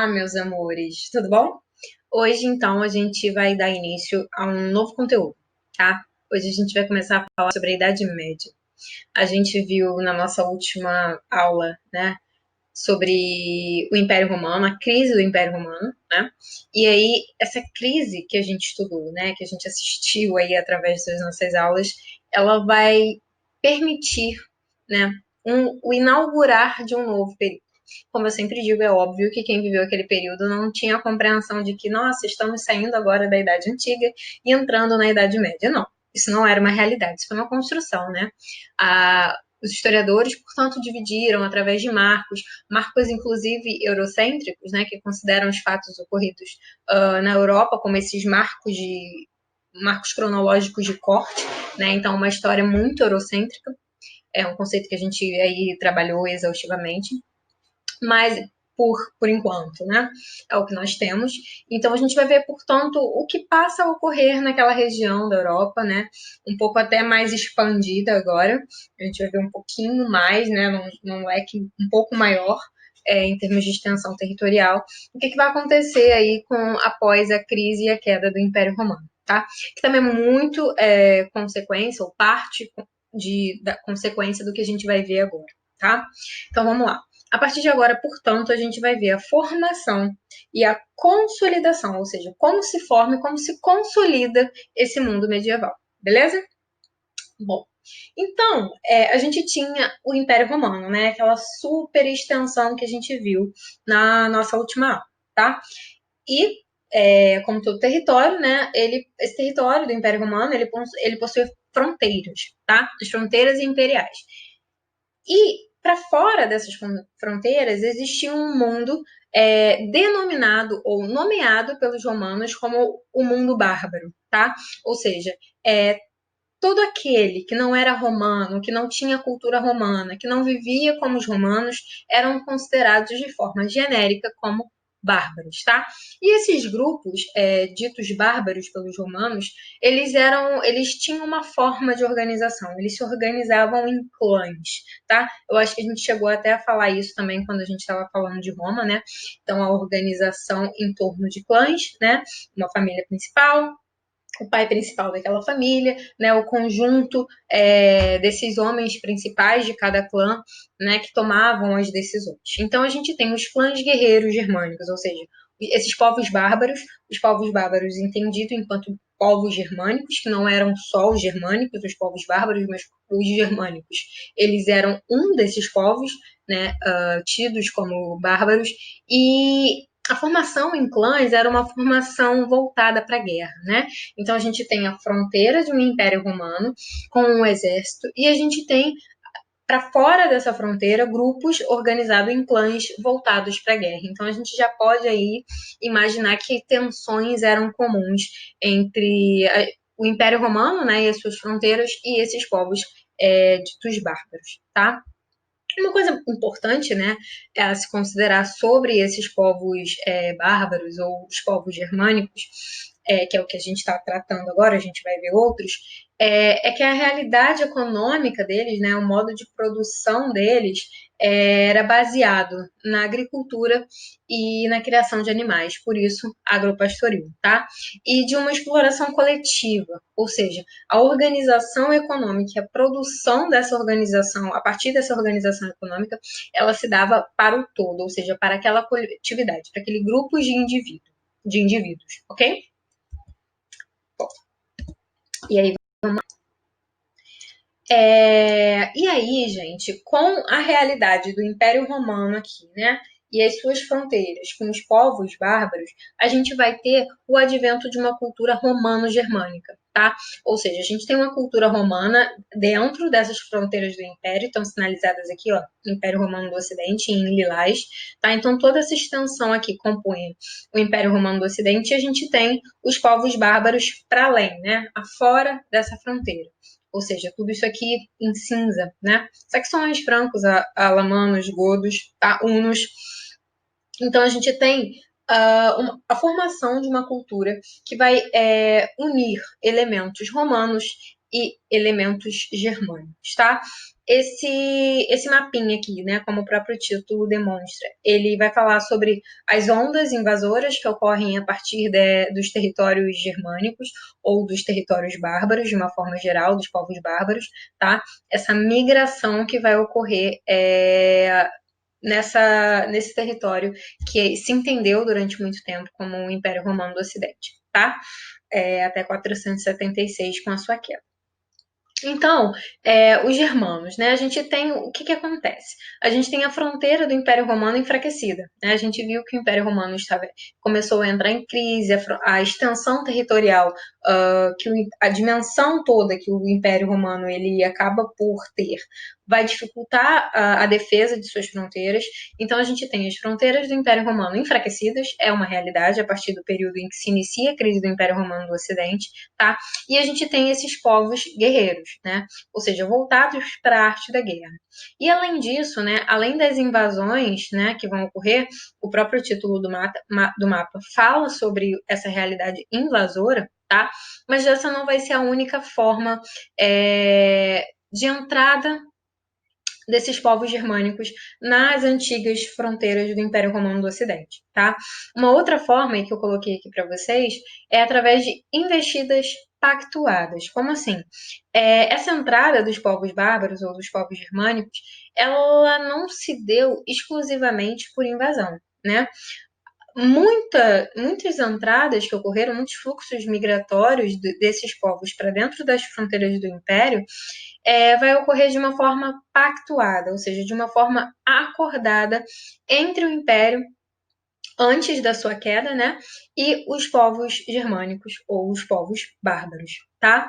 Meus amores, tudo bom? Hoje, então, a gente vai dar início a um novo conteúdo, tá? Hoje a gente vai começar a falar sobre a Idade Média. A gente viu na nossa última aula, né, sobre o Império Romano, a crise do Império Romano, né? E aí, essa crise que a gente estudou, né, que a gente assistiu aí através das nossas aulas, ela vai permitir, né, o inaugurar de um novo período. Como eu sempre digo, é óbvio que quem viveu aquele período não tinha a compreensão de que, nossa, estamos saindo agora da Idade Antiga e entrando na Idade Média. Não, isso não era uma realidade, isso foi uma construção, né? Os historiadores, portanto, dividiram através de marcos inclusive eurocêntricos, né, que consideram os fatos ocorridos na Europa como esses marcos cronológicos de corte, né? Então, uma história muito eurocêntrica, é um conceito que a gente aí trabalhou exaustivamente, mas por enquanto, né? É o que nós temos. Então a gente vai ver, portanto, o que passa a ocorrer naquela região da Europa, né? Um pouco até mais expandida agora. A gente vai ver um pouquinho mais, né? Num leque um pouco maior. Em termos de extensão territorial, o que vai acontecer aí após a crise e a queda do Império Romano, tá? Que também é muito consequência ou parte da consequência do que a gente vai ver agora, tá? Então vamos lá. A partir de agora, portanto, a gente vai ver a formação e a consolidação, ou seja, como se forma e como se consolida esse mundo medieval, beleza? Bom, então, a gente tinha o Império Romano, né? Aquela super extensão que a gente viu na nossa última aula, tá? E, como todo território, né? Esse território do Império Romano, ele possui fronteiras, tá? As fronteiras imperiais. E para fora dessas fronteiras existia um mundo denominado ou nomeado pelos romanos como o mundo bárbaro, tá? Ou seja, todo aquele que não era romano, que não tinha cultura romana, que não vivia como os romanos, eram considerados de forma genérica como bárbaros, tá? E esses grupos, ditos bárbaros pelos romanos, eles tinham uma forma de organização, eles se organizavam em clãs, tá? Eu acho que a gente chegou até a falar isso também quando a gente estava falando de Roma, né? Então, a organização em torno de clãs, né? Uma família principal, o pai principal daquela família, né, o conjunto desses homens principais de cada clã, né, que tomavam as decisões. Então a gente tem os clãs guerreiros germânicos, ou seja, esses os povos bárbaros entendido enquanto povos germânicos, que não eram só os germânicos, os povos bárbaros, mas os germânicos. Eles eram um desses povos, né, tidos como bárbaros, e a formação em clãs era uma formação voltada para a guerra, né? Então a gente tem a fronteira de um Império Romano com um exército e a gente tem para fora dessa fronteira grupos organizados em clãs voltados para a guerra. Então a gente já pode aí imaginar que tensões eram comuns entre o Império Romano, né, e as suas fronteiras e esses povos ditos bárbaros, tá? Uma coisa importante, né, é a se considerar sobre esses povos bárbaros ou os povos germânicos, que é o que a gente está tratando agora, a gente vai ver outros, que a realidade econômica deles, né, o modo de produção deles, era baseado na agricultura e na criação de animais, por isso agropastoril, tá? E de uma exploração coletiva, ou seja, a organização econômica, a produção dessa organização, a partir dessa organização econômica, ela se dava para o todo, ou seja, para aquela coletividade, para aquele grupo de indivíduos, ok? E aí, e aí, gente, com a realidade do Império Romano aqui, né? E as suas fronteiras com os povos bárbaros, a gente vai ter o advento de uma cultura romano-germânica, tá? Ou seja, a gente tem uma cultura romana dentro dessas fronteiras do Império, estão sinalizadas aqui, ó, Império Romano do Ocidente, em lilás, tá? Então, toda essa extensão aqui compõe o Império Romano do Ocidente e a gente tem os povos bárbaros para além, né? Afora dessa fronteira. Ou seja, tudo isso aqui em cinza, né? Saxões, francos, alamanos, godos, tá? Hunos. Então a gente tem a formação de uma cultura que vai unir elementos romanos e elementos germânicos, tá? esse mapinha aqui, né, como o próprio título demonstra, ele vai falar sobre as ondas invasoras que ocorrem a partir dos territórios germânicos ou dos territórios bárbaros, de uma forma geral, dos povos bárbaros, tá? Essa migração que vai ocorrer nesse território que se entendeu durante muito tempo como o Império Romano do Ocidente, tá? Até 476 com a sua queda. Então, os germanos, né? A gente tem o que acontece? A gente tem a fronteira do Império Romano enfraquecida, né? A gente viu que o Império Romano começou a entrar em crise, a extensão territorial, a dimensão toda que o Império Romano ele acaba por ter, vai dificultar a defesa de suas fronteiras. Então, a gente tem as fronteiras do Império Romano enfraquecidas, é uma realidade a partir do período em que se inicia a crise do Império Romano do Ocidente, tá? E a gente tem esses povos guerreiros, né? Ou seja, voltados para a arte da guerra. E além disso, né, além das invasões, né, que vão ocorrer, o próprio título do mapa fala sobre essa realidade invasora, tá? Mas essa não vai ser a única forma de entrada desses povos germânicos nas antigas fronteiras do Império Romano do Ocidente, tá? Uma outra forma que eu coloquei aqui para vocês é através de investidas pactuadas. Como assim? Essa entrada dos povos bárbaros ou dos povos germânicos, ela não se deu exclusivamente por invasão, né? Muitas entradas que ocorreram, muitos fluxos migratórios desses povos para dentro das fronteiras do Império, vai ocorrer de uma forma pactuada, ou seja, de uma forma acordada entre o Império antes da sua queda, né, e os povos germânicos ou os povos bárbaros, tá?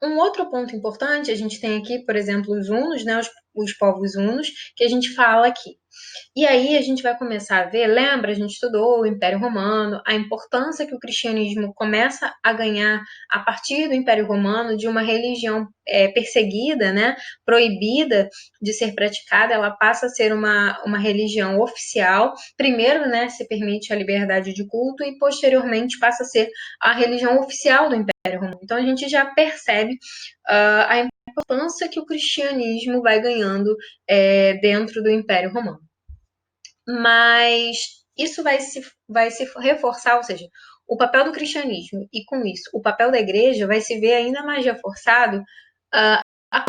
Um outro ponto importante, a gente tem aqui, por exemplo, os hunos, né, os povos hunos, que a gente fala aqui. E aí a gente vai começar a ver, lembra, a gente estudou o Império Romano, a importância que o cristianismo começa a ganhar a partir do Império Romano de uma religião perseguida, né, proibida de ser praticada, ela passa a ser uma religião oficial. Primeiro, né, se permite a liberdade de culto e posteriormente passa a ser a religião oficial do Império Romano. Então a gente já percebe a importância que o cristianismo vai ganhando dentro do Império Romano. Mas isso vai se reforçar, ou seja, o papel do cristianismo e, com isso, o papel da igreja vai se ver ainda mais reforçado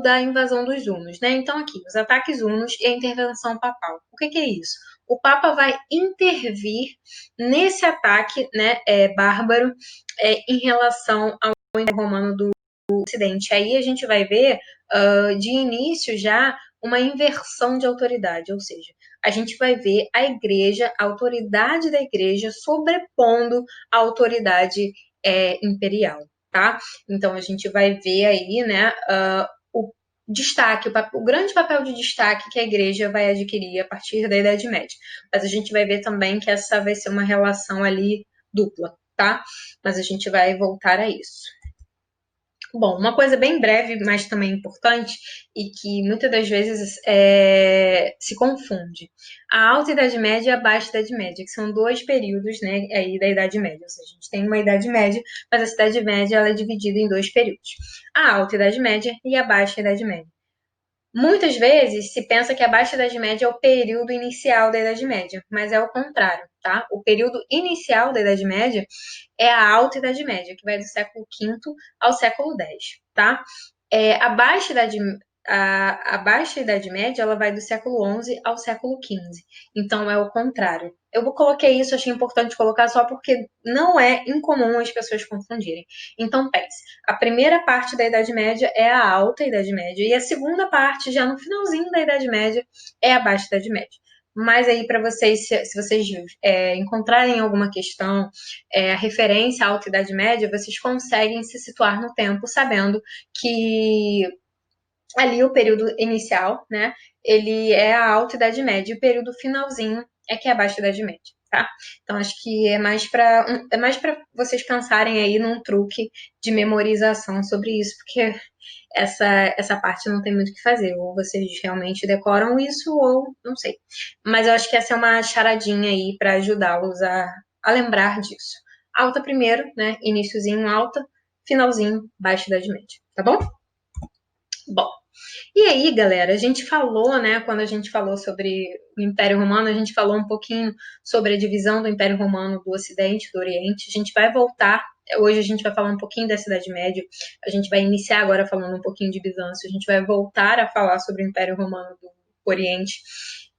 da invasão dos hunos, né? Então, aqui, os ataques hunos e a intervenção papal. O que é isso? O Papa vai intervir nesse ataque, né, bárbaro em relação ao Império Romano do Ocidente. Aí a gente vai ver, de início já, uma inversão de autoridade, ou seja, a gente vai ver a igreja, a autoridade da igreja sobrepondo a autoridade imperial, tá? Então a gente vai ver aí, né, o destaque, o grande papel de destaque que a igreja vai adquirir a partir da Idade Média. Mas a gente vai ver também que essa vai ser uma relação ali dupla, tá? Mas a gente vai voltar a isso. Bom, uma coisa bem breve, mas também importante, e que muitas das vezes se confunde. A Alta Idade Média e a Baixa Idade Média, que são dois períodos, né, aí da Idade Média. Ou seja, a gente tem uma Idade Média, mas a Idade Média ela é dividida em dois períodos. A Alta Idade Média e a Baixa Idade Média. Muitas vezes se pensa que a Baixa Idade Média é o período inicial da Idade Média, mas é o contrário, tá? O período inicial da Idade Média é a Alta Idade Média, que vai do século V ao século X, tá? A Baixa Idade Média ela vai do século XI ao século XV, então é o contrário. Eu coloquei isso, achei importante colocar só porque não é incomum as pessoas confundirem. Então, pense, a primeira parte da Idade Média é a Alta Idade Média e a segunda parte, já no finalzinho da Idade Média, é a Baixa Idade Média. Mas aí, para vocês, se vocês encontrarem alguma questão, a referência à Alta Idade Média, vocês conseguem se situar no tempo sabendo que ali o período inicial, né, ele é a Alta Idade Média, e o período finalzinho é que é a Baixa Idade Média, tá? Então, acho que é mais para vocês pensarem aí num truque de memorização sobre isso, porque essa parte não tem muito o que fazer, ou vocês realmente decoram isso, ou não sei. Mas eu acho que essa é uma charadinha aí para ajudá-los a lembrar disso. Alta primeiro, né, iníciozinho alta, finalzinho, Baixa Idade Média, tá bom? Bom, E aí, galera, a gente falou, né, quando a gente falou sobre o Império Romano, a gente falou um pouquinho sobre a divisão do Império Romano do Ocidente, do Oriente. A gente vai voltar, hoje a gente vai falar um pouquinho da Idade Média, a gente vai iniciar agora falando um pouquinho de Bizâncio, a gente vai voltar a falar sobre o Império Romano do Oriente,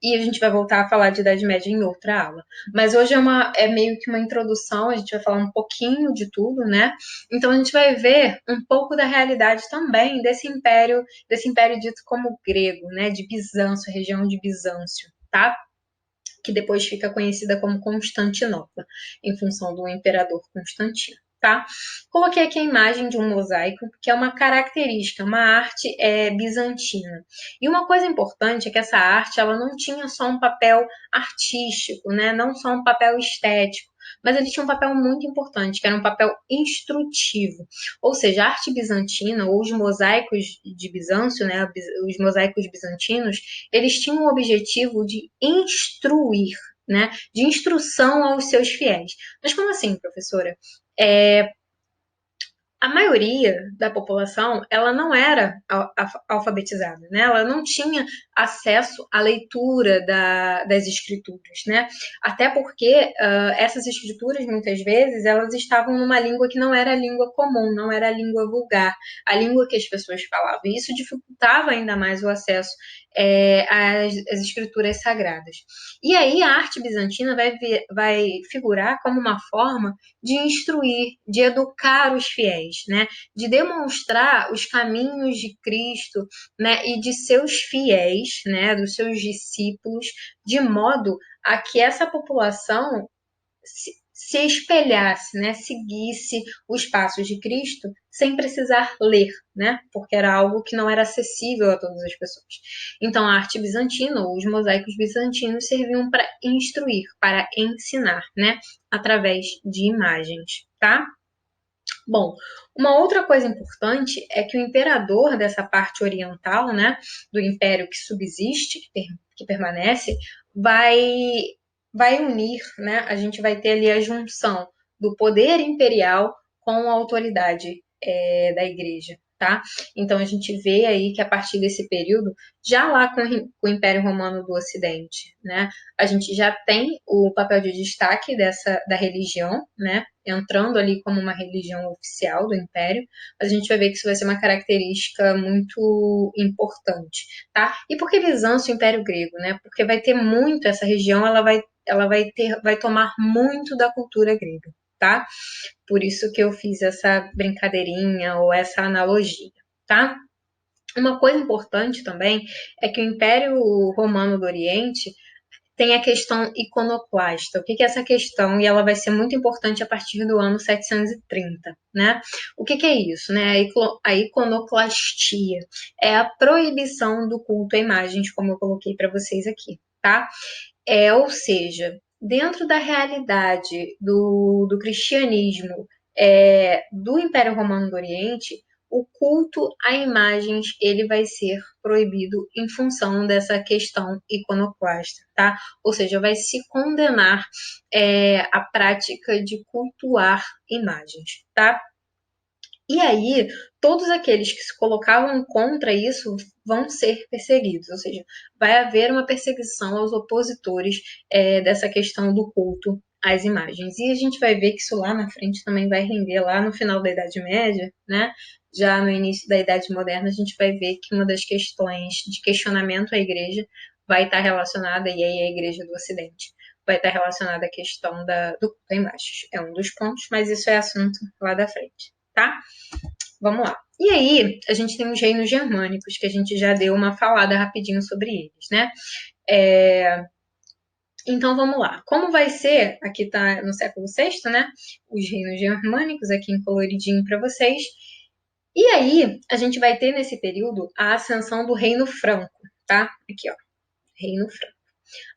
e a gente vai voltar a falar de Idade Média em outra aula. Mas hoje é meio que uma introdução, a gente vai falar um pouquinho de tudo, né? Então a gente vai ver um pouco da realidade também desse império dito como grego, né? De Bizâncio, a região de Bizâncio, tá? Que depois fica conhecida como Constantinopla, em função do imperador Constantino. Tá? Coloquei aqui a imagem de um mosaico, que é uma característica, uma arte bizantina. E uma coisa importante é que essa arte ela não tinha só um papel artístico, né? Não só um papel estético, mas ele tinha um papel muito importante, que era um papel instrutivo. Ou seja, a arte bizantina, ou os mosaicos de Bizâncio, né? Os mosaicos bizantinos, eles tinham o objetivo de instruir, né? De instrução aos seus fiéis. Mas como assim, professora? A maioria da população ela não era alfabetizada, né? Ela não tinha acesso à leitura das escrituras, né? Até porque essas escrituras muitas vezes elas estavam numa língua que não era a língua comum, não era a língua vulgar, a língua que as pessoas falavam. E isso dificultava ainda mais o acesso às escrituras sagradas. E aí a arte bizantina vai figurar como uma forma de instruir, de educar os fiéis, né? De demonstrar os caminhos de Cristo, né? E de seus fiéis, né? Dos seus discípulos, de modo a que essa população se espelhasse, né? Seguisse os passos de Cristo sem precisar ler, né? Porque era algo que não era acessível a todas as pessoas. Então, a arte bizantina, ou os mosaicos bizantinos, serviam para instruir, para ensinar, né? Através de imagens, tá? Bom, uma outra coisa importante é que o imperador dessa parte oriental, né, do império que subsiste, que permanece, vai, vai unir, né, a gente vai ter ali a junção do poder imperial com a autoridade da igreja, tá? Então a gente vê aí que a partir desse período, já lá com o Império Romano do Ocidente, né, a gente já tem o papel de destaque da religião, né, entrando ali como uma religião oficial do Império, mas a gente vai ver que isso vai ser uma característica muito importante, tá? E por que Bizâncio, o Império Grego, né? Porque vai ter muito essa região, vai tomar muito da cultura grega, tá? Por isso que eu fiz essa brincadeirinha ou essa analogia, tá? Uma coisa importante também é que o Império Romano do Oriente tem a questão iconoclasta. O que é essa questão? E ela vai ser muito importante a partir do ano 730, né? O que é isso, né? A iconoclastia é a proibição do culto a imagens, como eu coloquei para vocês aqui, tá? Ou seja, dentro da realidade do cristianismo do Império Romano do Oriente, o culto a imagens ele vai ser proibido em função dessa questão iconoclasta, tá? Ou seja, vai se condenar a prática de cultuar imagens, tá? E aí, todos aqueles que se colocavam contra isso vão ser perseguidos, ou seja, vai haver uma perseguição aos opositores dessa questão do culto às imagens. E a gente vai ver que isso lá na frente também vai render, lá no final da Idade Média, né? Já no início da Idade Moderna, a gente vai ver que uma das questões de questionamento à igreja vai estar relacionada, e aí a igreja do Ocidente, vai estar relacionada à questão do culto a imagens. É um dos pontos, mas isso é assunto lá da frente, tá? Vamos lá. E aí, a gente tem os reinos germânicos, que a gente já deu uma falada rapidinho sobre eles, né? Então, vamos lá. Como vai ser, aqui está no século VI, né? Os reinos germânicos, aqui em coloridinho para vocês. E aí, a gente vai ter nesse período a ascensão do reino franco, tá? Aqui, ó. Reino franco.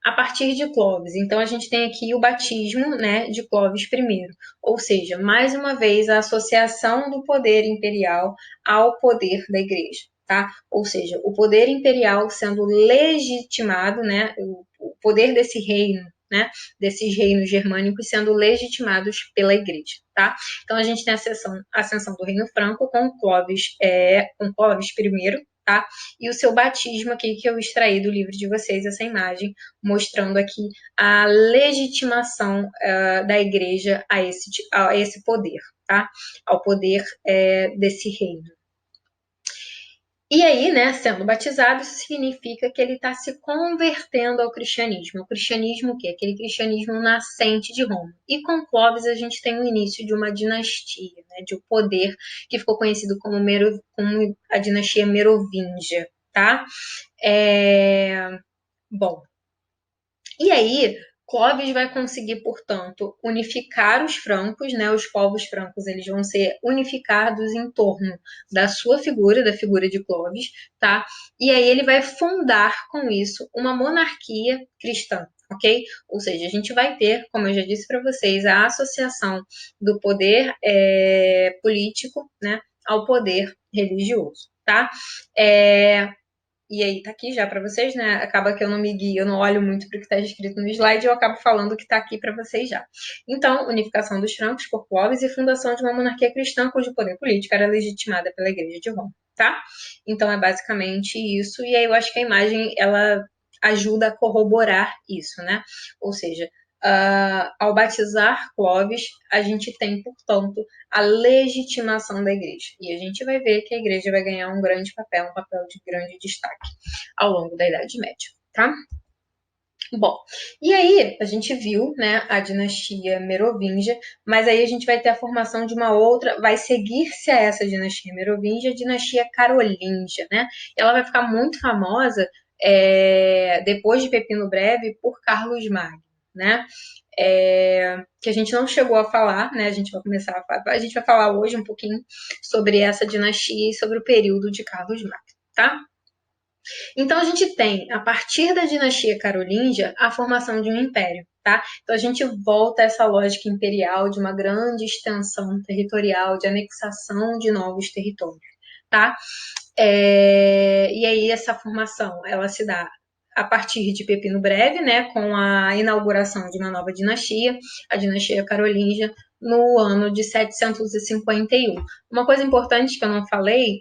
A partir de Clovis. Então, a gente tem aqui o batismo, né, de Clovis I. Ou seja, mais uma vez, a associação do poder imperial ao poder da igreja, tá? Ou seja, o poder imperial sendo legitimado, né, o poder desse reino, né, desses reinos germânicos sendo legitimados pela igreja, tá? Então, a gente tem a ascensão do reino franco com Clovis I, tá? E o seu batismo aqui, que eu extraí do livro de vocês, essa imagem, mostrando aqui a legitimação da igreja a esse poder, tá? Ao poder desse reino. E aí, né, sendo batizado, isso significa que ele está se convertendo ao cristianismo. O cristianismo o quê? Aquele cristianismo nascente de Roma. E com Clovis a gente tem o início de uma dinastia, né, de um poder que ficou conhecido como a dinastia Merovingia, tá? Bom, e aí, Clovis vai conseguir, portanto, unificar os francos, né? Os povos francos, eles vão ser unificados em torno da sua figura, da figura de Clovis, tá? E aí ele vai fundar com isso uma monarquia cristã, ok? Ou seja, a gente vai ter, como eu já disse para vocês, a associação do poder político, né, ao poder religioso, tá? E aí tá aqui já para vocês, né? Acaba que eu não me guio, eu não olho muito para o que está escrito no slide, eu acabo falando o que está aqui para vocês já. Então, unificação dos francos por Clovis e fundação de uma monarquia cristã cujo poder político era legitimada pela Igreja de Roma, tá? Então é basicamente isso. E aí eu acho que a imagem ela ajuda a corroborar isso, né? Ou seja, ao batizar Clovis, a gente tem, portanto, a legitimação da igreja. E a gente vai ver que a igreja vai ganhar um grande papel, um papel de grande destaque ao longo da Idade Média, tá? Bom, e aí a gente viu, né, a dinastia Merovingia, mas aí a gente vai ter a formação de uma outra, vai seguir-se a essa dinastia Merovingia, a dinastia Carolíngia, né? Ela vai ficar muito famosa depois de Pepino Breve por Carlos Magno, né? Que a gente não chegou a falar, né? A gente vai falar hoje um pouquinho sobre essa dinastia e sobre o período de Carlos Magno, tá? Então a gente tem, a partir da dinastia carolíngia, a formação de um império, tá? Então a gente volta a essa lógica imperial de uma grande extensão territorial, de anexação de novos territórios, tá? E aí essa formação, ela se dá a partir de Pepino Breve, né, com a inauguração de uma nova dinastia, a dinastia carolíngia, no ano de 751. Uma coisa importante que eu não falei,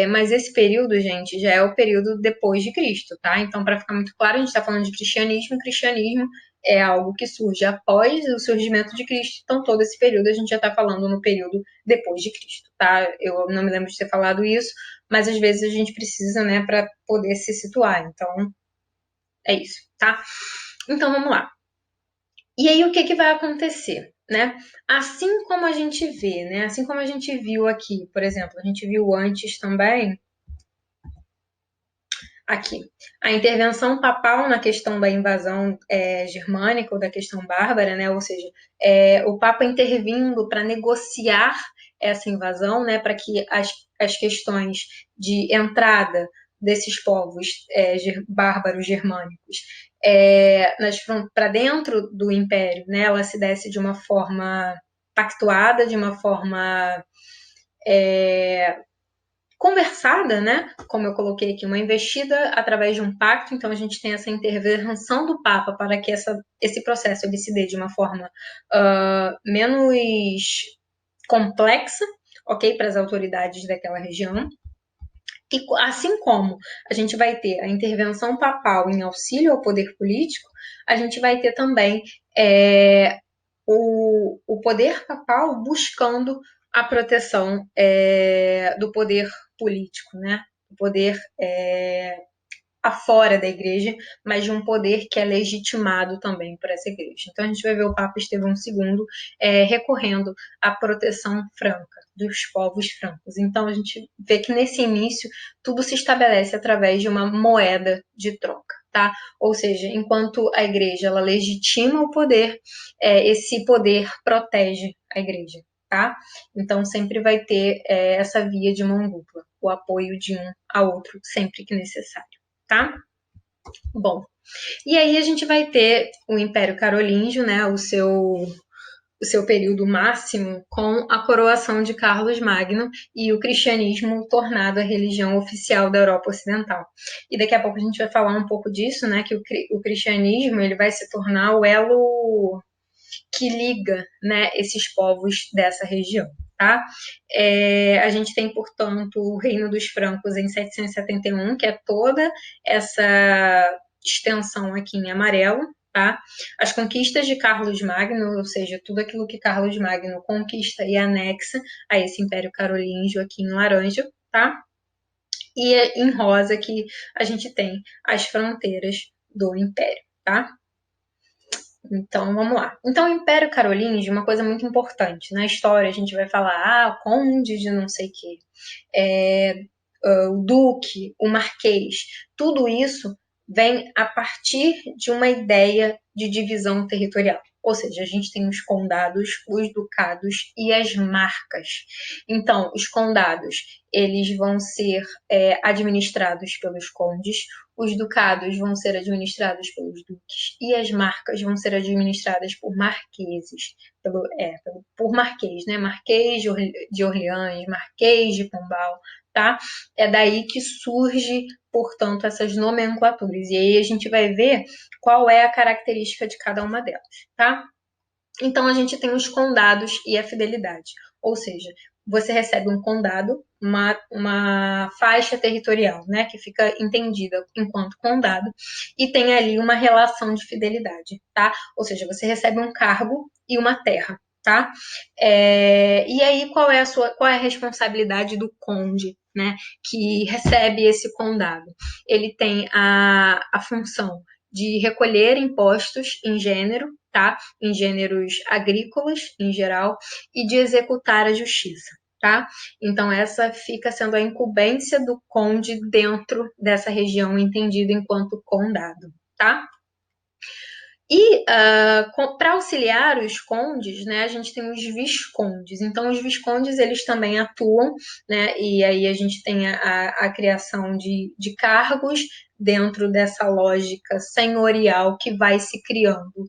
mas esse período, gente, já é o período depois de Cristo, tá? Então, para ficar muito claro, a gente está falando de cristianismo, cristianismo é algo que surge após o surgimento de Cristo, então todo esse período a gente já está falando no período depois de Cristo, tá? Eu não me lembro de ter falado isso, mas às vezes a gente precisa, né, para poder se situar. Então, é isso, tá? Então, vamos lá. E aí, o que, que vai acontecer, né? Assim como a gente vê, né? Assim como a gente viu aqui, por exemplo, a gente viu antes também, aqui, a intervenção papal na questão da invasão germânica ou da questão bárbara, né? Ou seja, o Papa intervindo para negociar essa invasão, né? Para que as questões de entrada desses povos bárbaros germânicos para dentro do império, né? Ela se desse de uma forma pactuada, de uma forma conversada, né? Como eu coloquei aqui, uma investida através de um pacto. Então a gente tem essa intervenção do Papa para que esse processo ele se dê de uma forma menos complexa, ok, para as autoridades daquela região. E assim como a gente vai ter a intervenção papal em auxílio ao poder político, a gente vai ter também o poder papal buscando a proteção do poder político, né? O poder afora da igreja, mas de um poder que é legitimado também por essa igreja. Então a gente vai ver o Papa Estevão II recorrendo à proteção franca dos povos francos. Então a gente vê que nesse início tudo se estabelece através de uma moeda de troca, tá? Ou seja, enquanto a igreja ela legitima o poder, esse poder protege a igreja, tá? Então sempre vai ter essa via de mão dupla, o apoio de um ao outro sempre que necessário, tá? Bom, e aí a gente vai ter o Império Carolíngio, né, o seu período máximo com a coroação de Carlos Magno e o cristianismo tornado a religião oficial da Europa Ocidental. E daqui a pouco a gente vai falar um pouco disso, né, que o cristianismo ele vai se tornar o elo que liga, né, esses povos dessa região, tá? A gente tem, portanto, o Reino dos Francos em 771, que é toda essa extensão aqui em amarelo, tá? As conquistas de Carlos Magno, ou seja, tudo aquilo que Carlos Magno conquista e anexa a esse Império Carolíngio aqui em laranja, tá? E em rosa que a gente tem as fronteiras do Império, tá? Então, vamos lá. Então, o Império Carolíngio, uma coisa muito importante. Na história, a gente vai falar, conde de não sei o quê, o duque, o marquês. Tudo isso vem a partir de uma ideia de divisão territorial. Ou seja, a gente tem os condados, os ducados e as marcas. Então, os condados, eles vão ser administrados pelos condes, os ducados vão ser administrados pelos duques e as marcas vão ser administradas por marqueses, por marquês, né? Marquês de Orleans, Marquês de Pombal, tá? É daí que surge, portanto, essas nomenclaturas. E aí a gente vai ver qual é a característica de cada uma delas, tá? Então a gente tem os condados e a fidelidade. Ou seja, você recebe um condado, uma faixa territorial, né, que fica entendida enquanto condado, e tem ali uma relação de fidelidade, tá? Ou seja, você recebe um cargo e uma terra, tá? E aí qual é a responsabilidade do conde, né, que recebe esse condado? Ele tem a função de recolher impostos em gênero, tá? Em gêneros agrícolas, em geral, e de executar a justiça, tá? Então, essa fica sendo a incumbência do conde dentro dessa região entendida enquanto condado, tá? E para auxiliar os condes, né, a gente tem os viscondes. Então, os viscondes, eles também atuam, né, e aí a gente tem a criação de cargos dentro dessa lógica senhorial que vai se criando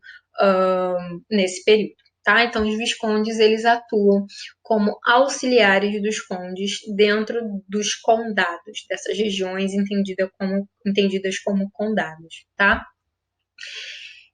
nesse período. Tá? Então, os viscondes, eles atuam como auxiliares dos condes dentro dos condados, dessas regiões entendidas como condados, tá?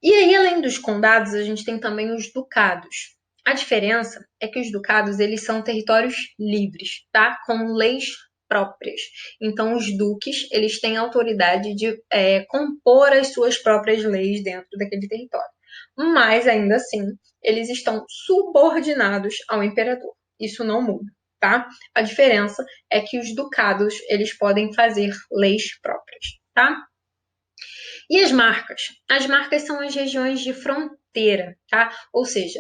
E aí, além dos condados, a gente tem também os ducados. A diferença é que os ducados, eles são territórios livres, tá? Com leis próprias. Então, os duques, eles têm autoridade de compor as suas próprias leis dentro daquele território. Mas, ainda assim, eles estão subordinados ao imperador. Isso não muda, tá? A diferença é que os ducados, eles podem fazer leis próprias, tá? E as marcas? As marcas são as regiões de fronteira, tá? Ou seja,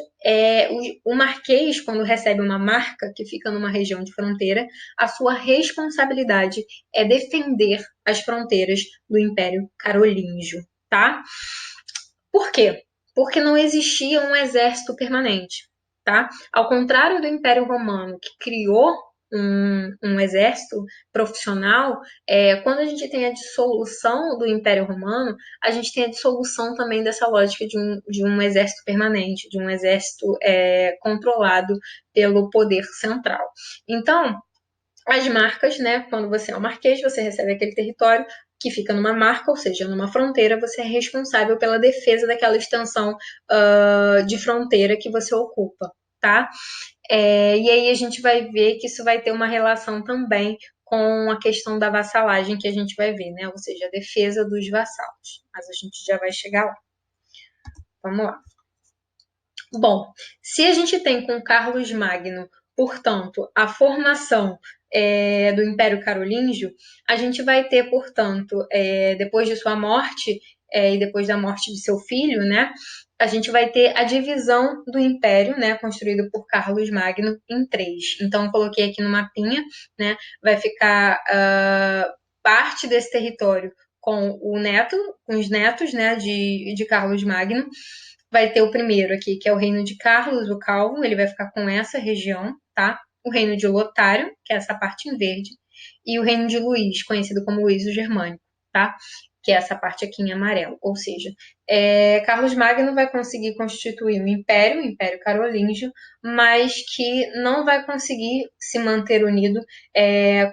o marquês, quando recebe uma marca que fica numa região de fronteira, a sua responsabilidade é defender as fronteiras do Império Carolíngio, tá? Por quê? Porque não existia um exército permanente, tá? Ao contrário do Império Romano, que criou um exército profissional, quando a gente tem a dissolução do Império Romano, a gente tem a dissolução também dessa lógica de um exército permanente, de um exército controlado pelo poder central. Então, as marcas, né? Quando você é um marquês, você recebe aquele território que fica numa marca, ou seja, numa fronteira, você é responsável pela defesa daquela extensão de fronteira que você ocupa, tá? E aí a gente vai ver que isso vai ter uma relação também com a questão da vassalagem que a gente vai ver, né? Ou seja, a defesa dos vassalos. Mas a gente já vai chegar lá. Vamos lá. Bom, se a gente tem com Carlos Magno, portanto, a formação do Império Carolíngio, a gente vai ter, portanto, depois de sua morte e depois da morte de seu filho, né, a gente vai ter a divisão do Império, né, construído por Carlos Magno, em 3. Então, eu coloquei aqui no mapinha, né, vai ficar parte desse território com os netos, né, de Carlos Magno. Vai ter o primeiro aqui, que é o reino de Carlos o Calvo, ele vai ficar com essa região, tá? O reino de Lotário, que é essa parte em verde, e o reino de Luís, conhecido como Luís o Germânico, tá? Que é essa parte aqui em amarelo. Ou seja, Carlos Magno vai conseguir constituir o Império Carolíngio, mas que não vai conseguir se manter unido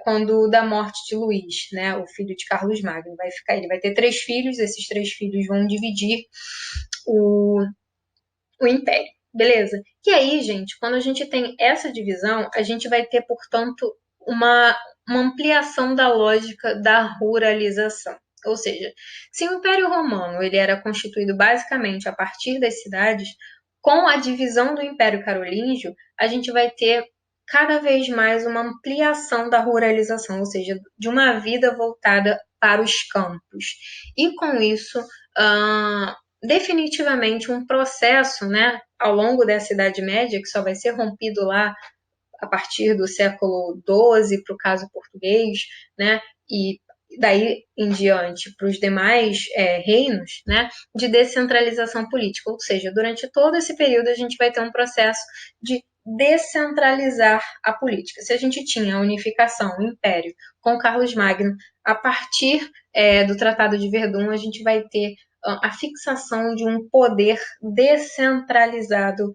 quando da morte de Luís, né? O filho de Carlos Magno. Ele vai ter 3 filhos, esses 3 filhos vão dividir o Império. Beleza? E aí, gente, quando a gente tem essa divisão, a gente vai ter, portanto, uma ampliação da lógica da ruralização. Ou seja, se o Império Romano ele era constituído basicamente a partir das cidades, com a divisão do Império Carolíngio, a gente vai ter cada vez mais uma ampliação da ruralização, ou seja, de uma vida voltada para os campos. E com isso, definitivamente um processo, né, ao longo dessa Idade Média, que só vai ser rompido lá a partir do século XII, para o caso português, né, e daí em diante para os demais reinos, né, de descentralização política. Ou seja, durante todo esse período a gente vai ter um processo de descentralizar a política. Se a gente tinha a unificação, o império, com Carlos Magno, a partir do Tratado de Verdun, a gente vai ter a fixação de um poder descentralizado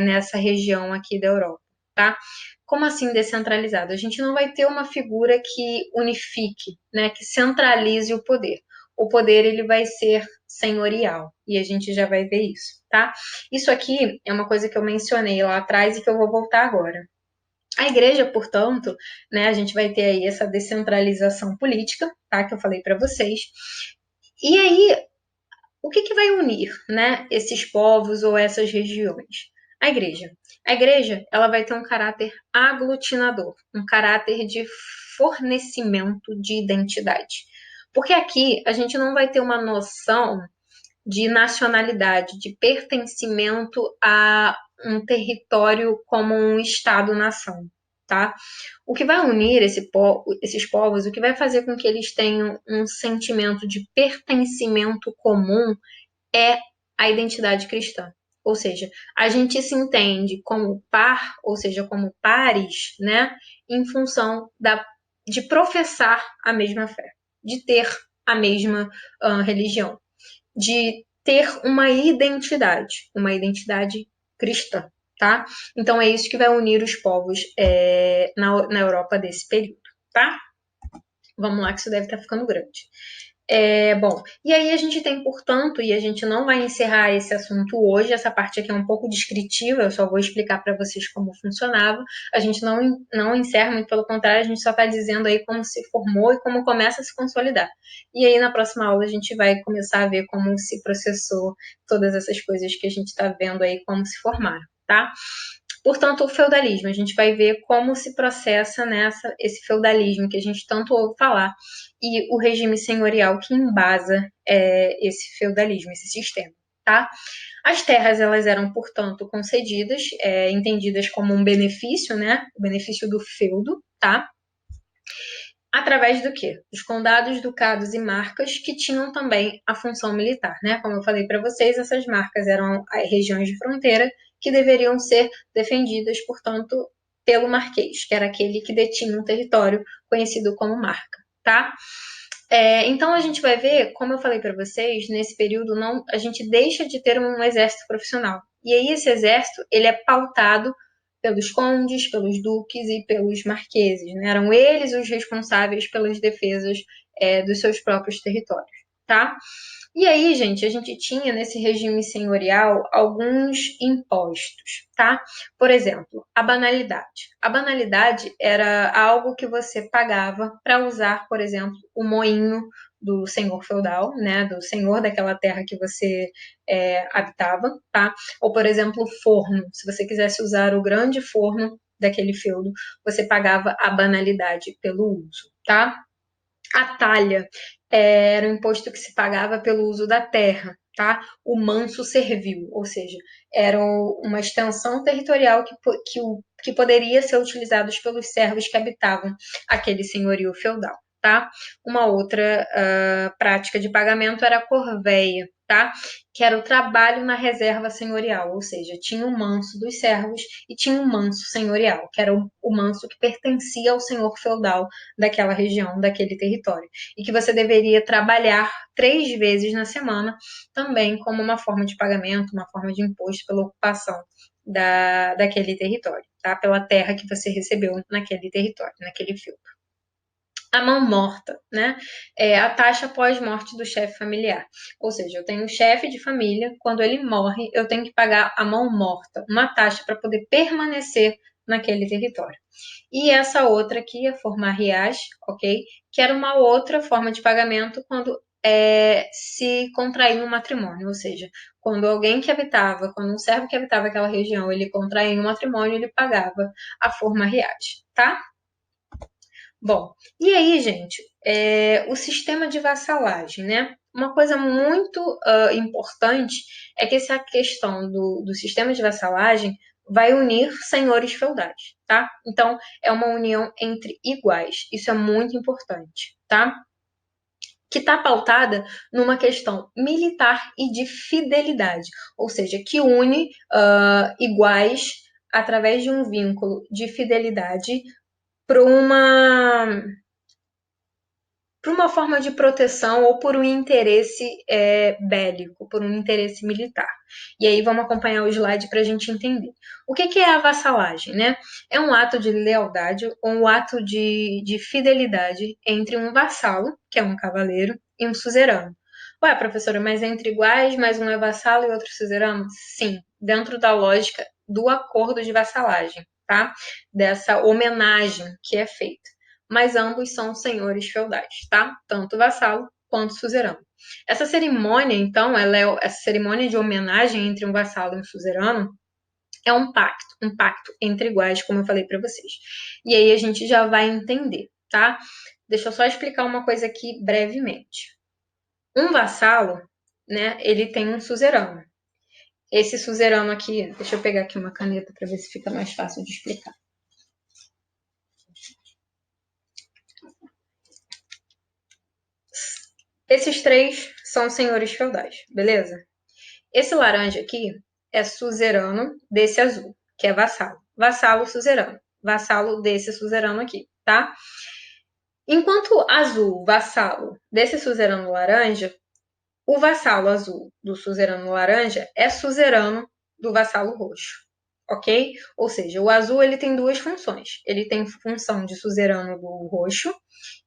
nessa região aqui da Europa, tá? Como assim descentralizado? A gente não vai ter uma figura que unifique, né, que centralize o poder. O poder ele vai ser senhorial e a gente já vai ver isso, tá? Isso aqui é uma coisa que eu mencionei lá atrás e que eu vou voltar agora. A igreja, portanto, né, a gente vai ter aí essa descentralização política, tá, que eu falei para vocês. E aí, o que vai unir, né, esses povos ou essas regiões? A igreja. A igreja, ela vai ter um caráter aglutinador, um caráter de fornecimento de identidade. Porque aqui a gente não vai ter uma noção de nacionalidade, de pertencimento a um território como um Estado-nação, tá? O que vai unir esses povos, o que vai fazer com que eles tenham um sentimento de pertencimento comum é a identidade cristã. Ou seja, a gente se entende como par, ou seja, como pares, né, em função de professar a mesma fé, de ter a mesma religião, de ter uma identidade cristã, tá? Então é isso que vai unir os povos na Europa desse período, tá? Vamos lá que isso deve estar ficando grande. Bom, e aí a gente tem, portanto, e a gente não vai encerrar esse assunto hoje, essa parte aqui é um pouco descritiva, eu só vou explicar para vocês como funcionava. A gente não encerra, muito pelo contrário, a gente só está dizendo aí como se formou e como começa a se consolidar. E aí na próxima aula a gente vai começar a ver como se processou todas essas coisas que a gente está vendo aí, como se formaram, tá? Portanto, o feudalismo, a gente vai ver como se processa esse feudalismo que a gente tanto ouve falar e o regime senhorial que embasa esse feudalismo, esse sistema, tá? As terras, elas eram, portanto, concedidas, entendidas como um benefício, né? O benefício do feudo, tá? Através do quê? Dos condados, ducados e marcas que tinham também a função militar, né? Como eu falei para vocês, essas marcas eram regiões de fronteira que deveriam ser defendidas, portanto, pelo marquês, que era aquele que detinha um território conhecido como marca, tá? Então a gente vai ver, como eu falei para vocês, nesse período a gente deixa de ter um exército profissional. E aí esse exército ele é pautado pelos condes, pelos duques e pelos marqueses, né? Eram eles os responsáveis pelas defesas dos seus próprios territórios, tá? E aí, gente, a gente tinha nesse regime senhorial alguns impostos, tá? Por exemplo, a banalidade. A banalidade era algo que você pagava para usar, por exemplo, o moinho do senhor feudal, né? Do senhor daquela terra que você habitava, tá? Ou, por exemplo, o forno. Se você quisesse usar o grande forno daquele feudo, você pagava a banalidade pelo uso, tá? A talha era um imposto que se pagava pelo uso da terra, tá? O manso servil, ou seja, era uma extensão territorial que poderia ser utilizada pelos servos que habitavam aquele senhorio feudal, tá? Uma outra prática de pagamento era a corveia, tá? Que era o trabalho na reserva senhorial, ou seja, tinha o manso dos servos e tinha o manso senhorial, que era o manso que pertencia ao senhor feudal daquela região, daquele território. E que você deveria trabalhar 3 vezes na semana, também como uma forma de pagamento, uma forma de imposto pela ocupação daquele território, tá? Pela terra que você recebeu naquele território, naquele feudo. a mão morta, né? É a taxa pós-morte do chefe familiar. Ou seja, eu tenho um chefe de família, quando ele morre, eu tenho que pagar a mão morta, uma taxa para poder permanecer naquele território. E essa outra aqui, a formar-reage, ok? Que era uma outra forma de pagamento quando se contraía um matrimônio, ou seja, quando alguém que habitava, quando um servo que habitava aquela região, ele contraía um matrimônio, ele pagava a forma-reage, tá? Bom, e aí, gente, o sistema de vassalagem, né? Uma coisa muito importante é que essa questão do sistema de vassalagem vai unir senhores feudais, tá? Então, é uma união entre iguais. Isso é muito importante, tá? Que está pautada numa questão militar e de fidelidade, ou seja, que une iguais através de um vínculo de fidelidade para uma forma de proteção ou por um interesse bélico, por um interesse militar. E aí vamos acompanhar o slide para a gente entender. O que é a vassalagem, né? É um ato de lealdade ou um ato de fidelidade entre um vassalo, que é um cavaleiro, e um suzerano. Ué, professora, mas entre iguais, mas um é vassalo e outro suzerano? Sim, dentro da lógica do acordo de vassalagem, tá? Dessa homenagem que é feita, mas ambos são senhores feudais, tá? Tanto vassalo quanto suzerano. Essa cerimônia, então, essa cerimônia de homenagem entre um vassalo e um suzerano é um pacto entre iguais, como eu falei para vocês. E aí a gente já vai entender, tá? Deixa eu só explicar uma coisa aqui brevemente. Um vassalo, né, ele tem um suzerano. Esse suzerano aqui, deixa eu pegar aqui uma caneta para ver se fica mais fácil de explicar. Esses três são senhores feudais, beleza? Esse laranja aqui é suzerano desse azul, que é vassalo. Vassalo suzerano. Vassalo desse suzerano aqui, tá? Enquanto azul, vassalo desse suzerano laranja, o vassalo azul do suzerano laranja é suzerano do vassalo roxo, ok? Ou seja, o azul ele tem duas funções. Ele tem função de suzerano do roxo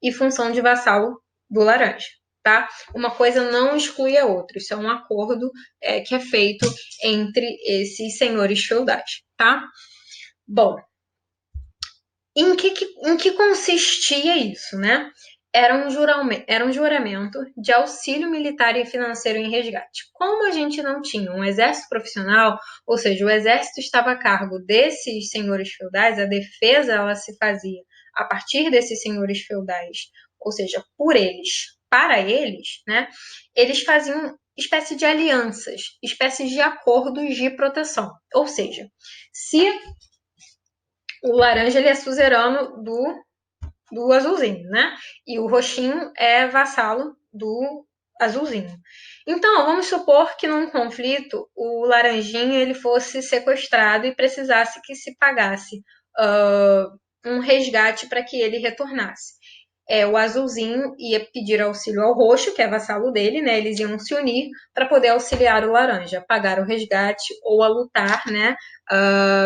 e função de vassalo do laranja, tá? Uma coisa não exclui a outra. Isso é um acordo que é feito entre esses senhores feudais, tá? Bom, em que consistia isso, né? Era um juramento de auxílio militar e financeiro em resgate. Como a gente não tinha um exército profissional, ou seja, o exército estava a cargo desses senhores feudais, a defesa ela se fazia a partir desses senhores feudais, ou seja, por eles, para eles, né? Eles faziam espécie de alianças, espécies de acordos de proteção. Ou seja, se o laranja ele é suzerano do azulzinho, né? E o roxinho é vassalo do azulzinho. Então, vamos supor que num conflito o laranjinha ele fosse sequestrado e precisasse que se pagasse um resgate para que ele retornasse. O azulzinho ia pedir auxílio ao roxo, que é vassalo dele, né? Eles iam se unir para poder auxiliar o laranja, pagar o resgate ou a lutar, né?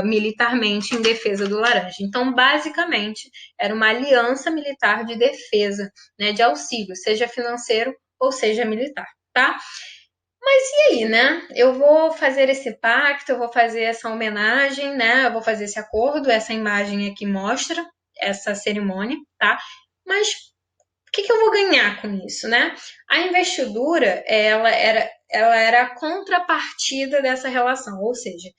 Militarmente em defesa do laranja. Então, basicamente, era uma aliança militar de defesa, né? De auxílio, seja financeiro ou seja militar, tá? Mas e aí, né? Eu vou fazer esse pacto, eu vou fazer essa homenagem, né? Eu vou fazer esse acordo, essa imagem aqui mostra essa cerimônia, tá? Mas o que eu vou ganhar com isso, né? A investidura, ela era a contrapartida dessa relação, ou seja,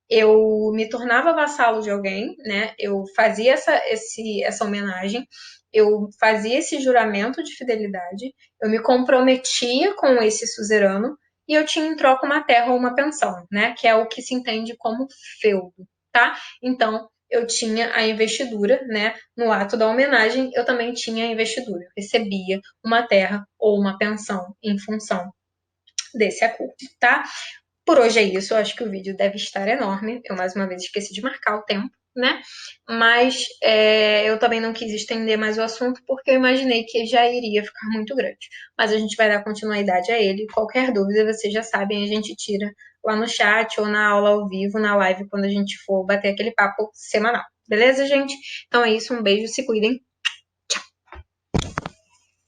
eu me tornava vassalo de alguém, né? Eu fazia essa homenagem, eu fazia esse juramento de fidelidade, eu me comprometia com esse suzerano e eu tinha em troca uma terra ou uma pensão, né? Que é o que se entende como feudo, tá? Então, eu tinha a investidura, né? No ato da homenagem, eu também tinha a investidura. Eu recebia uma terra ou uma pensão em função desse acordo, tá? Por hoje é isso, eu acho que o vídeo deve estar enorme. Eu mais uma vez esqueci de marcar o tempo, né? Mas eu também não quis estender mais o assunto porque eu imaginei que já iria ficar muito grande. Mas a gente vai dar continuidade a ele. Qualquer dúvida, vocês já sabem, a gente tira lá no chat ou na aula ao vivo, na live, quando a gente for bater aquele papo semanal. Beleza, gente? Então é isso, um beijo, se cuidem.